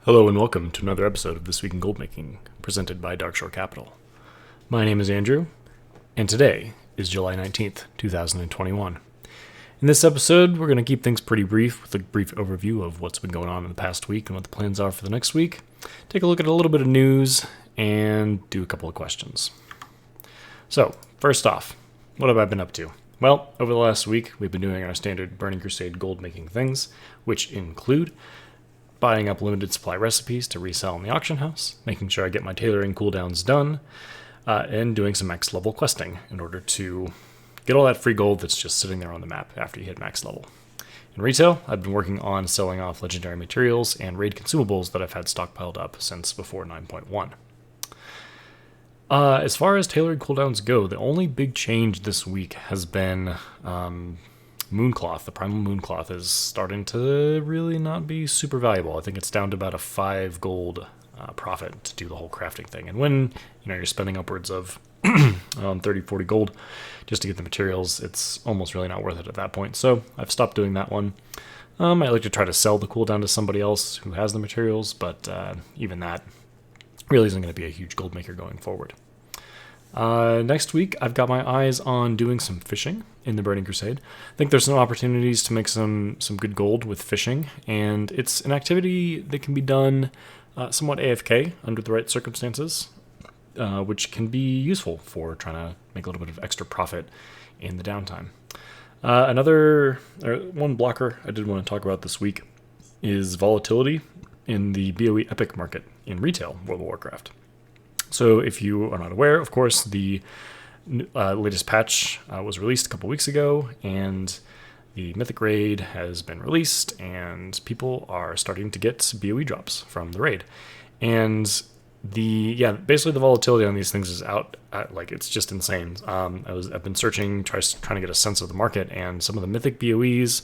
Hello and welcome to another episode of This Week in Goldmaking, presented by Darkshorecapital. My name is Andrew, and today is July 19th, 2021. In this episode, we're going to keep things pretty brief with a brief overview of what's been going on in the past week and what the plans are for the next week, take a look at a little bit of news, and do a couple of questions. So, first off, what have I been up to? Well, over the last week, we've been doing our standard Burning Crusade gold making things, which include buying up limited supply recipes to resell in the auction house, making sure I get my tailoring cooldowns done, and doing some max level questing in order to get all that free gold that's just sitting there on the map after you hit max level. In retail, I've been working on selling off legendary materials and raid consumables that I've had stockpiled up since before 9.1. As far as tailoring cooldowns go, the only big change this week has been Mooncloth. The primal Mooncloth is starting to really not be super valuable. I think it's down to about a 5 gold profit to do the whole crafting thing. And when you're spending upwards of 30, 40 gold just to get the materials, it's almost really not worth it at that point. So I've stopped doing that one. I like to try to sell the cooldown to somebody else who has the materials, but even that really isn't going to be a huge gold maker going forward. Next week, I've got my eyes on doing some fishing in the Burning Crusade. I think there's some opportunities to make some good gold with fishing, and it's an activity that can be done somewhat AFK under the right circumstances, which can be useful for trying to make a little bit of extra profit in the downtime. One blocker I did want to talk about this week is volatility in the BoE Epic market in retail World of Warcraft. So if you are not aware, of course, the latest patch was released a couple weeks ago, and the Mythic Raid has been released, and people are starting to get BoE drops from the raid. And basically the volatility on these things is out, it's just insane. I've been searching, trying to get a sense of the market, and some of the Mythic BoEs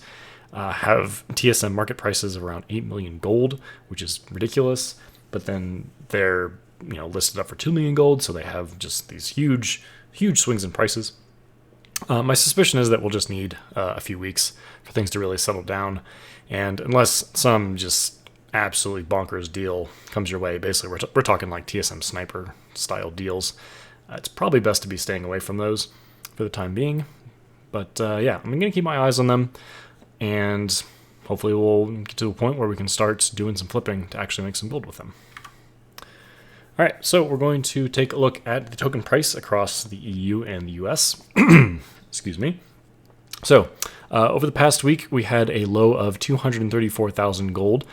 have TSM market prices of around 8 million gold, which is ridiculous, but then they're listed up for 2 million gold, so they have just these huge swings in prices. My suspicion is that we'll just need a few weeks for things to really settle down, and unless some just absolutely bonkers deal comes your way, basically we're talking like TSM sniper style deals, it's probably best to be staying away from those for the time being. But I'm going to keep my eyes on them, and hopefully we'll get to a point where we can start doing some flipping to actually make some gold with them. All right, so we're going to take a look at the token price across the EU and the US. Excuse me. So, over the past week, we had a low of 234,000 gold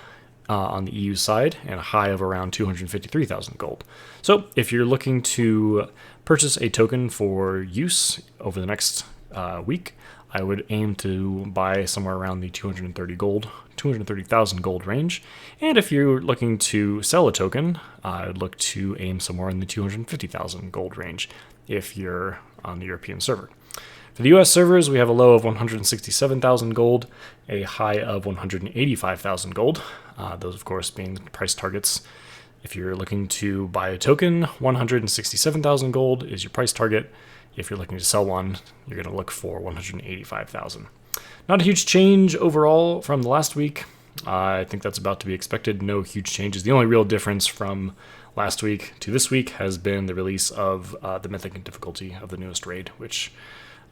on the EU side and a high of around 253,000 gold. So, if you're looking to purchase a token for use over the next week, I would aim to buy somewhere around the 230,000 gold range. And if you're looking to sell a token, I'd look to aim somewhere in the 250,000 gold range if you're on the European server. For the US servers, we have a low of 167,000 gold, a high of 185,000 gold. Those, of course, being the price targets. If you're looking to buy a token, 167,000 gold is your price target. If you're looking to sell one, you're going to look for 185,000. Not a huge change overall from the last week. I think that's about to be expected. No huge changes. The only real difference from last week to this week has been the release of the Mythic difficulty of the newest raid, which,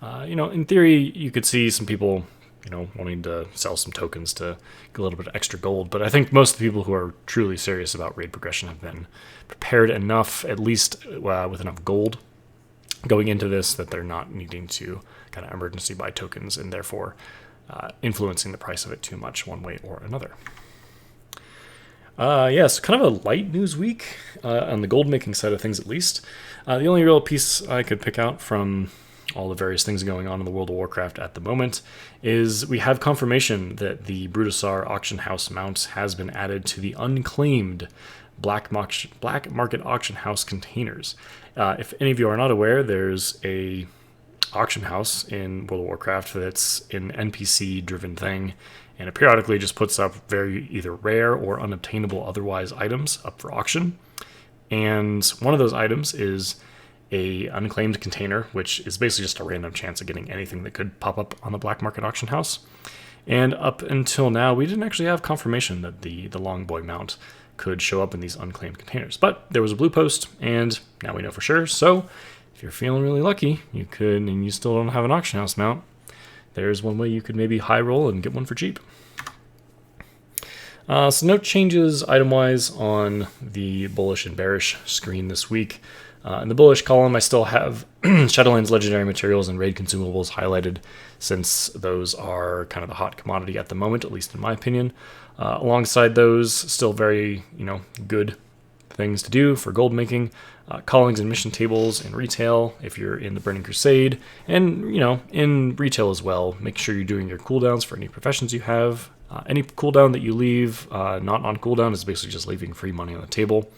in theory, you could see some people, wanting to sell some tokens to get a little bit of extra gold. But I think most of the people who are truly serious about raid progression have been prepared enough, at least with enough gold going into this, that they're not needing to kind of emergency buy tokens and therefore influencing the price of it too much one way or another. So kind of a light news week on the gold making side of things, at least. The only real piece I could pick out from all the various things going on in the World of Warcraft at the moment is we have confirmation that the Brutisar auction house mount has been added to the unclaimed black market auction house containers. If any of you are not aware, there's a auction house in World of Warcraft that's an NPC-driven thing, and it periodically just puts up very either rare or unobtainable otherwise items up for auction. And one of those items is a unclaimed container, which is basically just a random chance of getting anything that could pop up on the black market auction house. And up until now, we didn't actually have confirmation that the long boy mount could show up in these unclaimed containers. But there was a blue post, and now we know for sure. So if you're feeling really lucky, you could, and you still don't have an auction house mount, there's one way you could maybe high roll and get one for cheap. So no changes item-wise on the Bullish and Bearish screen this week. In the Bullish column, I still have Shadowlands Legendary Materials and Raid Consumables highlighted, since those are kind of the hot commodity at the moment, at least in my opinion. Alongside those, still very, good things to do for gold making. Callings and mission tables in retail if you're in the Burning Crusade, and in retail as well. Make sure you're doing your cooldowns for any professions you have. Any cooldown that you leave not on cooldown is basically just leaving free money on the table.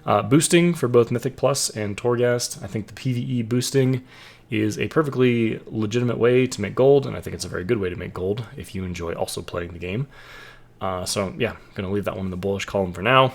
Boosting for both Mythic Plus and Torghast. I think the PvE boosting is a perfectly legitimate way to make gold, and I think it's a very good way to make gold if you enjoy also playing the game. So yeah, I'm going to leave that one in the Bullish column for now.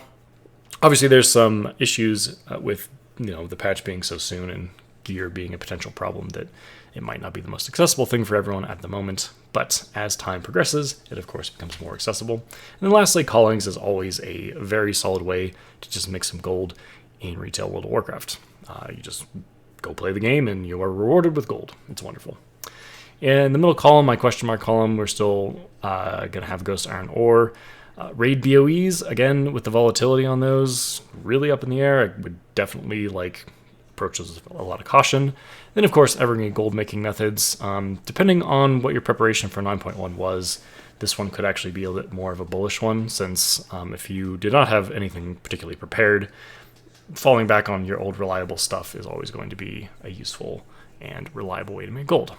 Obviously, there's some issues with the patch being so soon and gear being a potential problem that it might not be the most accessible thing for everyone at the moment. But as time progresses, it of course becomes more accessible. And then lastly, Callings is always a very solid way to just make some gold in retail World of Warcraft. You just go play the game and you are rewarded with gold. It's wonderful. In the middle column, my question mark column, we're still going to have Ghost Iron Ore. Raid BoEs, again, with the volatility on those, really up in the air. I would definitely approach those with a lot of caution. Then, of course, Evergreen gold making methods. Depending on what your preparation for 9.1 was, this one could actually be a bit more of a bullish one, since if you did not have anything particularly prepared, falling back on your old reliable stuff is always going to be a useful and reliable way to make gold.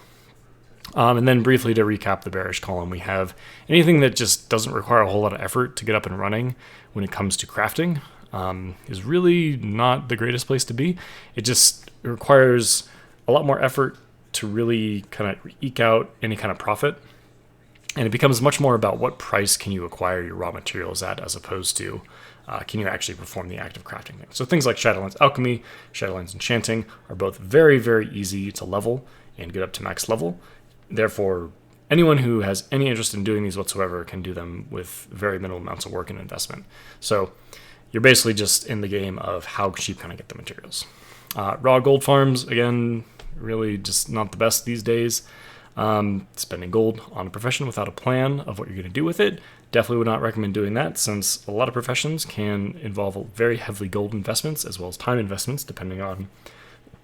And then briefly to recap the Bearish column, we have anything that just doesn't require a whole lot of effort to get up and running when it comes to crafting is really not the greatest place to be. It just requires a lot more effort to really kind of eke out any kind of profit. And it becomes much more about what price can you acquire your raw materials at, as opposed to can you actually perform the act of crafting things. So things like Shadowlands Alchemy, Shadowlands Enchanting are both very, very easy to level and get up to max level. Therefore, anyone who has any interest in doing these whatsoever can do them with very minimal amounts of work and investment. So you're basically just in the game of how cheap can I get the materials. Raw gold farms, again, really just not the best these days. Spending gold on a profession without a plan of what you're going to do with it, definitely would not recommend doing that, since a lot of professions can involve very heavily gold investments as well as time investments, depending on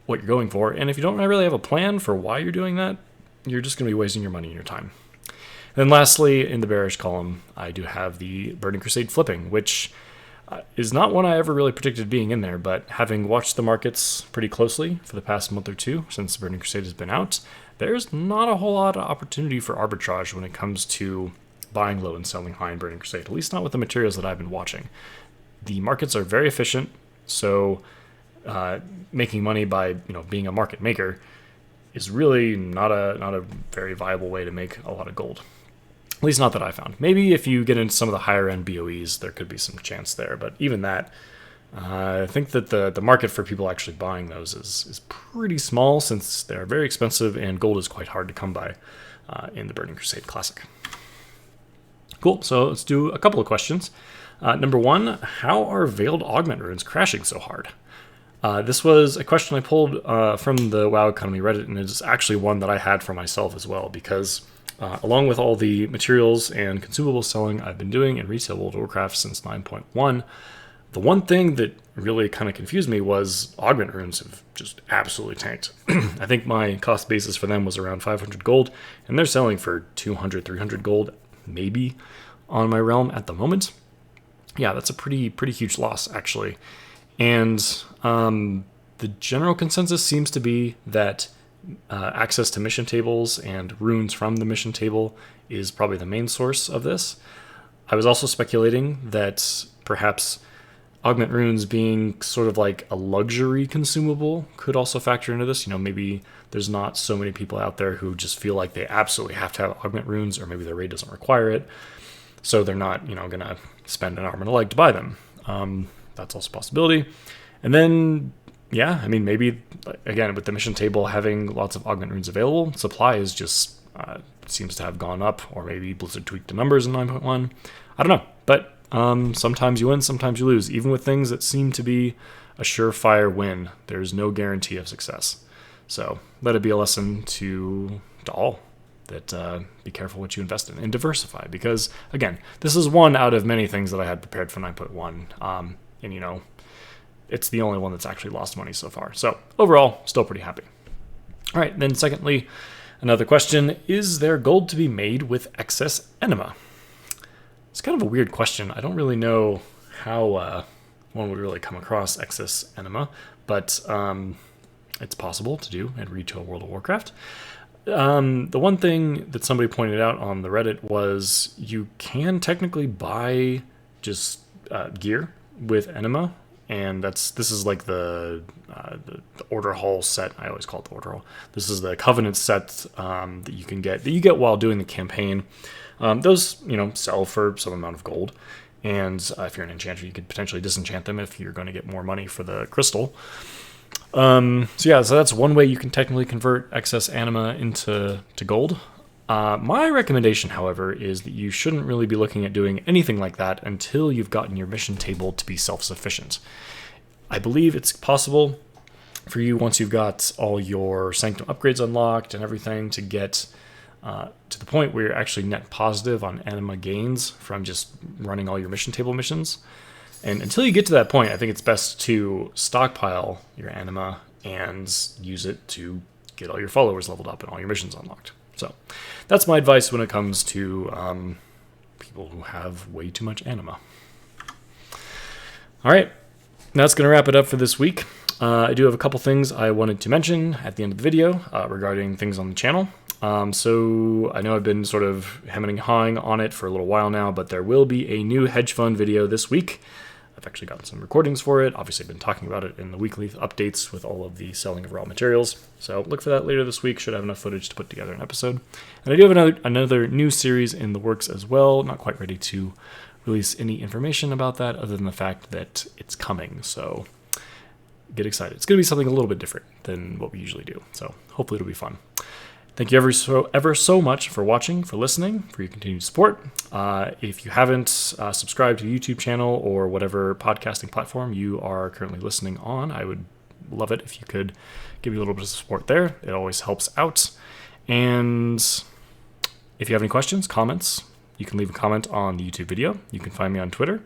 what you're going for. And if you don't really have a plan for why you're doing that, you're just going to be wasting your money and your time. And then lastly, in the Bearish column, I do have the Burning Crusade flipping, which is not one I ever really predicted being in there, but having watched the markets pretty closely for the past month or two since Burning Crusade has been out, there's not a whole lot of opportunity for arbitrage when it comes to buying low and selling high in Burning Crusade, at least not with the materials that I've been watching. The markets are very efficient, so making money by being a market maker is really not a very viable way to make a lot of gold. At least not that I found. Maybe if you get into some of the higher end BoEs, there could be some chance there. But even that, I think that the market for people actually buying those is pretty small, since they're very expensive and gold is quite hard to come by in the Burning Crusade Classic. Cool, so let's do a couple of questions. Number one, how are Veiled Augment Runes crashing so hard? This was a question I pulled from the WoW Economy Reddit, and it's actually one that I had for myself as well, because along with all the materials and consumable selling I've been doing in retail World of Warcraft since 9.1, the one thing that really kind of confused me was Augment Runes have just absolutely tanked. I think my cost basis for them was around 500 gold, and they're selling for 200, 300 gold, maybe, on my realm at the moment. Yeah, that's a pretty huge loss, actually. And the general consensus seems to be that access to mission tables and runes from the mission table is probably the main source of this. I was also speculating that perhaps Augment Runes being sort of like a luxury consumable could also factor into this. Maybe there's not so many people out there who just feel like they absolutely have to have Augment Runes, or maybe their raid doesn't require it, so they're not, going to spend an arm and a leg to buy them. That's also a possibility. And then, yeah, maybe, again, with the mission table having lots of Augment Runes available, supply is just seems to have gone up, or maybe Blizzard tweaked the numbers in 9.1. I don't know, but sometimes you win, sometimes you lose. Even with things that seem to be a surefire win, there's no guarantee of success. So let it be a lesson to all that be careful what you invest in and diversify, because again, this is one out of many things that I had prepared for 9.1, and it's the only one that's actually lost money so far. So overall, still pretty happy. All right, then secondly, another question: is there gold to be made with excess enema? It's kind of a weird question. I don't really know how one would really come across excess enema, but it's possible to do in retail World of Warcraft. The one thing that somebody pointed out on the Reddit was you can technically buy just gear with enema, and this is like the order hall set. I always call it the order hall. This is the covenant set that you get while doing the campaign. Those sell for some amount of gold, and if you're an enchanter, you could potentially disenchant them if you're going to get more money for the crystal. So that's one way you can technically convert excess anima into gold. My recommendation, however, is that you shouldn't really be looking at doing anything like that until you've gotten your mission table to be self-sufficient. I believe it's possible for you, once you've got all your Sanctum upgrades unlocked and everything, to get to the point where you're actually net positive on anima gains from just running all your mission table missions. And until you get to that point, I think it's best to stockpile your anima and use it to get all your followers leveled up and all your missions unlocked. So that's my advice when it comes to people who have way too much anima. All right, that's going to wrap it up for this week. I do have a couple things I wanted to mention at the end of the video regarding things on the channel. So I know I've been sort of hemming and hawing on it for a little while now, but there will be a new hedge fund video this week. I've actually gotten some recordings for it. Obviously, I've been talking about it in the weekly updates with all of the selling of raw materials. So look for that later this week. Should have enough footage to put together an episode. And I do have another new series in the works as well. Not quite ready to release any information about that other than the fact that it's coming. So get excited. It's going to be something a little bit different than what we usually do. So hopefully it'll be fun. Thank you ever so much for watching, for listening, for your continued support. If you haven't subscribed to the YouTube channel or whatever podcasting platform you are currently listening on, I would love it if you could give me a little bit of support there. It always helps out. And if you have any questions, comments, you can leave a comment on the YouTube video. You can find me on Twitter.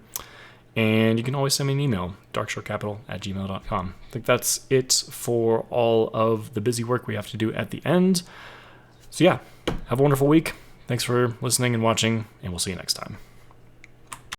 And you can always send me an email, darkshorecapital@gmail.com. I think that's it for all of the busy work we have to do at the end. So yeah, have a wonderful week. Thanks for listening and watching, and we'll see you next time.